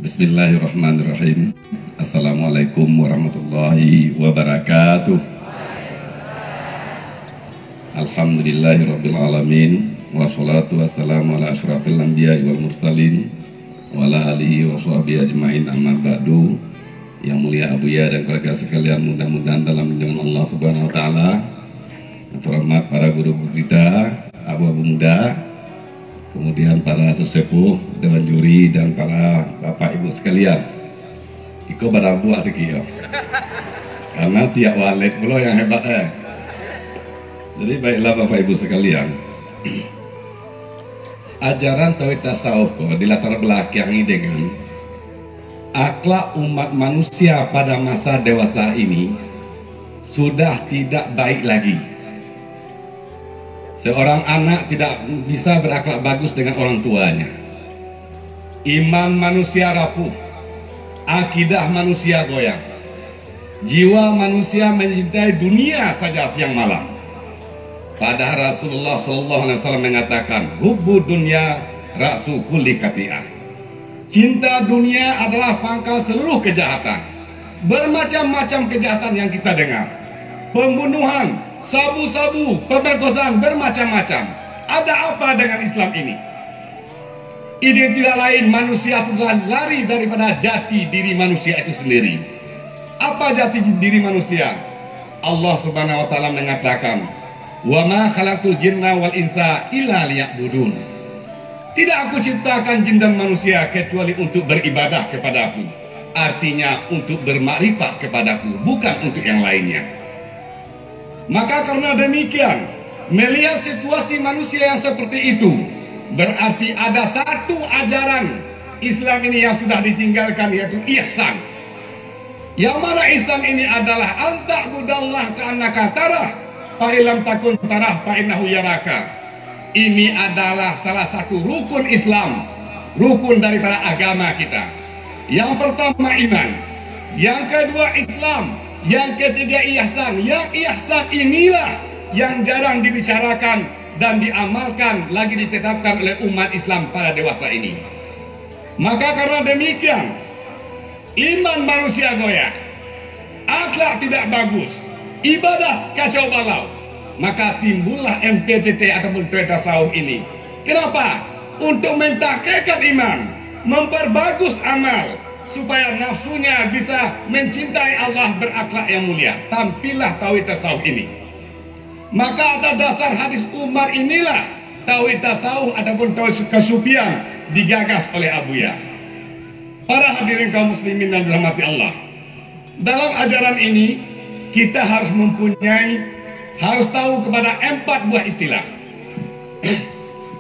Bismillahirrahmanirrahim. Assalamualaikum warahmatullahi wabarakatuh. Alhamdulillahirabbil alamin, wassalatu wassalamu ala asyrafil anbiya'i wal mursalin wa ala alihi wa sahbihi ajmain, amma ba'du. Yang mulia Abuya dan keluarga sekalian, mudah-mudahan dalam lindungan Allah Subhanahu wa taala. Terhormat para guru kita, abu-abu muda, kemudian para sesepuh, dewan juri, dan para bapak ibu sekalian. Iko barabu atiki ya. Karena tiap walid pula yang hebat Jadi baiklah bapak ibu sekalian. Ajaran tauhid tasawuf di latar belakangi dengan akhlak umat manusia pada masa dewasa ini sudah tidak baik lagi. Seorang anak tidak bisa berakhlak bagus dengan orang tuanya. Iman manusia rapuh, akidah manusia goyang, jiwa manusia mencintai dunia saja siang malam. Padahal Rasulullah SAW mengatakan, hubbu dunya ra'su kulli khati'ah. Cinta dunia adalah pangkal seluruh kejahatan. Bermacam-macam kejahatan yang kita dengar, pembunuhan, sabu-sabu, pemerkosaan, bermacam-macam. Ada apa dengan Islam ini? Ini tidak lain manusia telah lari daripada jati diri manusia itu sendiri. Apa jati diri manusia? Allah Subhanahu wa taala mengatakan, "Wa ma khalaqtul jinna wal insa illa liya'budun." Tidak aku ciptakan jin dan manusia kecuali untuk beribadah kepadaku. Artinya untuk bermakrifat kepadaku, bukan untuk yang lainnya. Maka karena demikian, melihat situasi manusia yang seperti itu, berarti ada satu ajaran Islam ini yang sudah ditinggalkan, yaitu ihsan. Yang mana ihsan ini adalah anta'budallah ka'annaka tarah, fa illam takun tarah fa innahu yaraka. Ini adalah salah satu rukun Islam, rukun daripada agama kita. Yang pertama iman, yang kedua Islam, yang ketiga ihsan. Yang ihsan inilah yang jarang dibicarakan dan diamalkan lagi ditetapkan oleh umat Islam pada dewasa ini. Maka karena demikian, iman manusia goyah, akhlak tidak bagus, ibadah kacau balau, maka timbullah MPTT ataupun tauhid tasawuf ini. Kenapa? Untuk mentahqiqkan iman, memperbagus amal, supaya nafsunya bisa mencintai Allah, berakhlak yang mulia. Tampillah tauhid tasawuf ini. Maka atas dasar hadis Umar inilah tauhid tasawuf ataupun tauhid kesufian digagas oleh Abuya. Para hadirin kaum muslimin dan dirahmati Allah, dalam ajaran ini kita harus harus tahu kepada 4 buah istilah.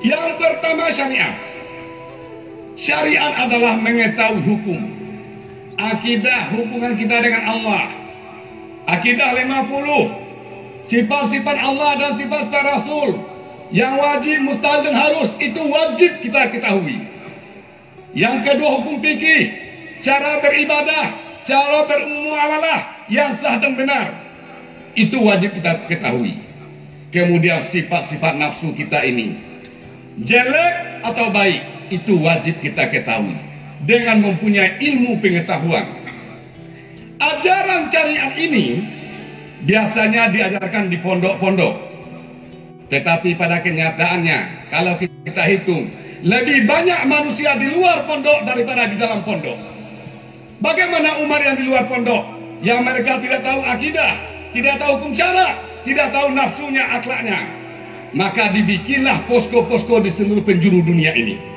Yang pertama syariat. Syariat adalah mengetahui hukum, akidah, hubungan kita dengan Allah. Akidah 50, sifat-sifat Allah dan sifat-sifat Rasul yang wajib, mustahil dan harus, itu wajib kita ketahui. Yang kedua hukum fikih, cara beribadah, cara bermuamalah yang sah dan benar, itu wajib kita ketahui. Kemudian sifat-sifat nafsu kita ini, jelek atau baik, itu wajib kita ketahui dengan mempunyai ilmu pengetahuan. Ajaran syariat ini biasanya diajarkan di pondok-pondok, tetapi pada kenyataannya kalau kita hitung, lebih banyak manusia di luar pondok daripada di dalam pondok. Bagaimana Umar yang di luar pondok, yang mereka tidak tahu akidah, tidak tahu hukum syara, tidak tahu nafsunya, akhlaknya? Maka dibikinlah posko-posko di seluruh penjuru dunia ini.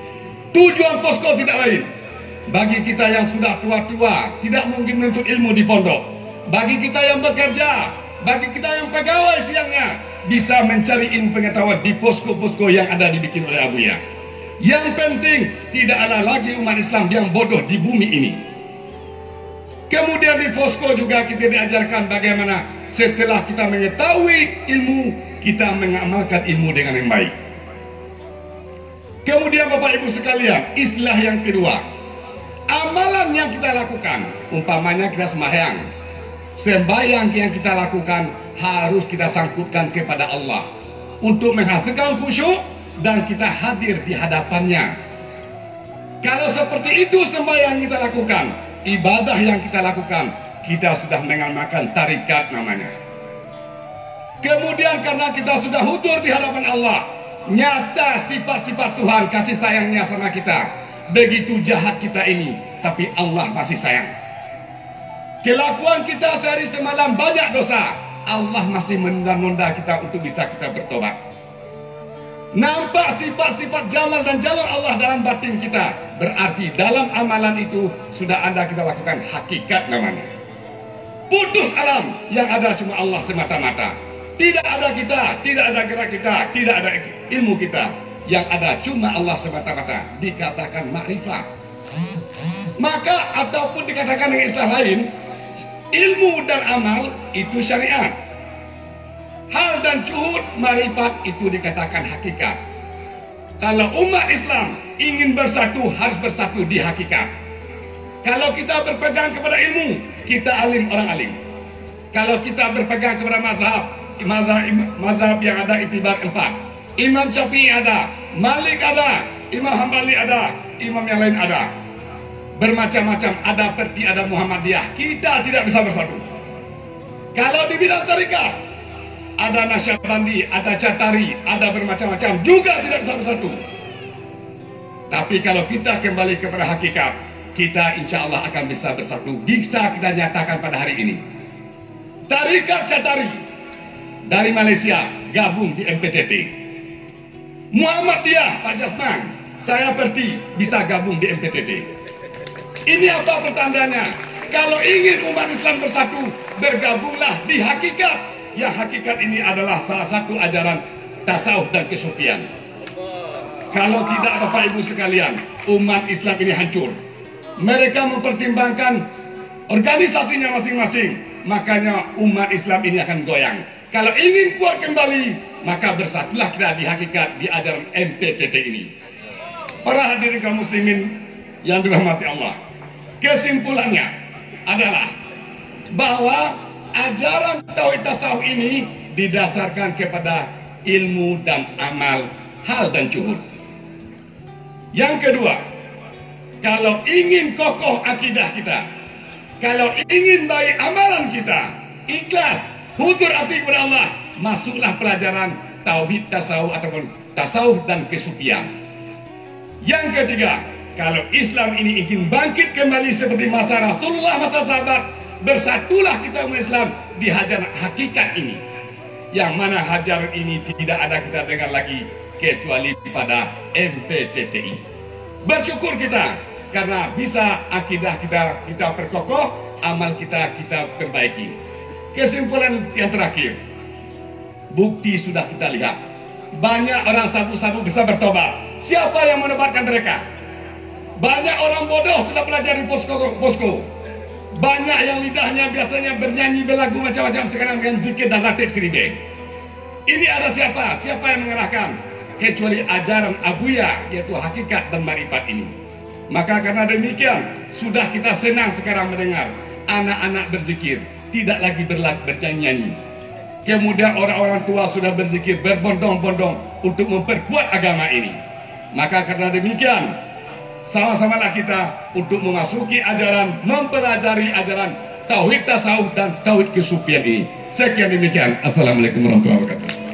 Tujuan posko tidak lain, bagi kita yang sudah tua-tua tidak mungkin menuntut ilmu di pondok, bagi kita yang bekerja, bagi kita yang pegawai siangnya, bisa mencari ilmu pengetahuan di posko-posko yang ada dibikin oleh Abuya. Yang penting tidak ada lagi umat Islam yang bodoh di bumi ini. Kemudian di posko juga kita diajarkan bagaimana setelah kita mengetahui ilmu, kita mengamalkan ilmu dengan yang baik. Kemudian Bapak Ibu sekalian, istilah yang kedua, amalan yang kita lakukan, umpamanya kita sembahyang, sembahyang yang kita lakukan harus kita sangkutkan kepada Allah untuk menghasilkan khusyuk dan kita hadir di hadapannya. Kalau seperti itu semua yang kita lakukan, ibadah yang kita lakukan, kita sudah mengamalkan tarikat namanya. Kemudian karena kita sudah hutur di hadapan Allah, nyata sifat-sifat Tuhan kasih sayangnya sama kita. Begitu jahat kita ini, tapi Allah masih sayang. Kelakuan kita sehari semalam banyak dosa, Allah masih menunda-nunda kita untuk bisa kita bertobat. Nampak sifat-sifat jamal dan jalal Allah dalam batin kita, berarti dalam amalan itu sudah ada kita lakukan hakikat namanya. Putus alam, yang ada cuma Allah semata-mata. Tidak ada kita, tidak ada gerak kita, tidak ada ilmu kita. Yang ada cuma Allah semata-mata, dikatakan makrifat. Maka ataupun dikatakan dengan istilah lain, ilmu dan amal itu syariat. Hal dan juhud marifat itu dikatakan hakikat. Kalau umat Islam ingin bersatu, harus bersatu di hakikat. Kalau kita berpegang kepada ilmu, kita alim orang alim. Kalau kita berpegang kepada mazhab yang ada itibar 4. Imam Syafi'i ada, Malik ada, Imam Hambali ada, imam yang lain ada. Bermacam-macam, ada Perti, ada Muhammadiyah. Kita tidak bisa bersatu. Kalau di bidang tarikat, ada Nasyabandi, ada Catari, ada bermacam-macam, juga tidak bisa bersatu. Tapi kalau kita kembali kepada hakikat, kita insya Allah akan bisa bersatu. Bisa kita nyatakan pada hari ini. Tarikat Catari dari Malaysia gabung di MPTT. Muhammadiyah, Pak Jasman, saya Perti, bisa gabung di MPTT. Ini apa pertandanya? Kalau ingin umat Islam bersatu, bergabunglah di hakikat. Yang hakikat ini adalah salah satu ajaran tasawuf dan kesufian. Kalau tidak Bapak Ibu sekalian, umat Islam ini hancur. Mereka mempertimbangkan organisasinya masing-masing, makanya umat Islam ini akan goyang. Kalau ingin kuat kembali, maka bersatulah kita di hakikat, di ajaran MPTT ini. Para hadirin kaum muslimin yang dirahmati Allah, kesimpulannya adalah bahwa ajaran tauhid tasawuf ini didasarkan kepada ilmu dan amal, hal dan juhud. Yang kedua, kalau ingin kokoh akidah kita, kalau ingin baik amalan kita, ikhlas, hutur hati kepada Allah, masuklah pelajaran tauhid tasawuf ataupun tasawuf dan kesufian. Yang ketiga, kalau Islam ini ingin bangkit kembali seperti masa Rasulullah, masa sahabat, bersatulah kita umat Islam di hajaran hakikat ini. Yang mana hajaran ini tidak ada kita dengar lagi kecuali pada MPTTI. Bersyukur kita karena bisa akidah kita perkokoh, amal kita perbaiki. Kesimpulan yang terakhir, bukti sudah kita lihat. Banyak orang sabu-sabu bisa bertobat. Siapa yang menobatkan mereka? Banyak orang bodoh sudah pelajari posko. Banyak yang lidahnya biasanya bernyanyi berlagu macam-macam sekarang dengan zikir dan latif siribeng. Ini ada siapa? Siapa yang mengarahkan? Kecuali ajaran Abuya, yaitu hakikat dan marifat ini. Maka karena demikian, sudah kita senang sekarang mendengar anak-anak berzikir, tidak lagi bernyanyi. Kemudian orang-orang tua sudah berzikir berbondong-bondong untuk memperkuat agama ini. Maka karena demikian, sama-samalah kita untuk memasuki ajaran, mempelajari ajaran tauhid tasawuf dan tauhid kesufian ini. Sekian demikian. Assalamualaikum warahmatullahi wabarakatuh.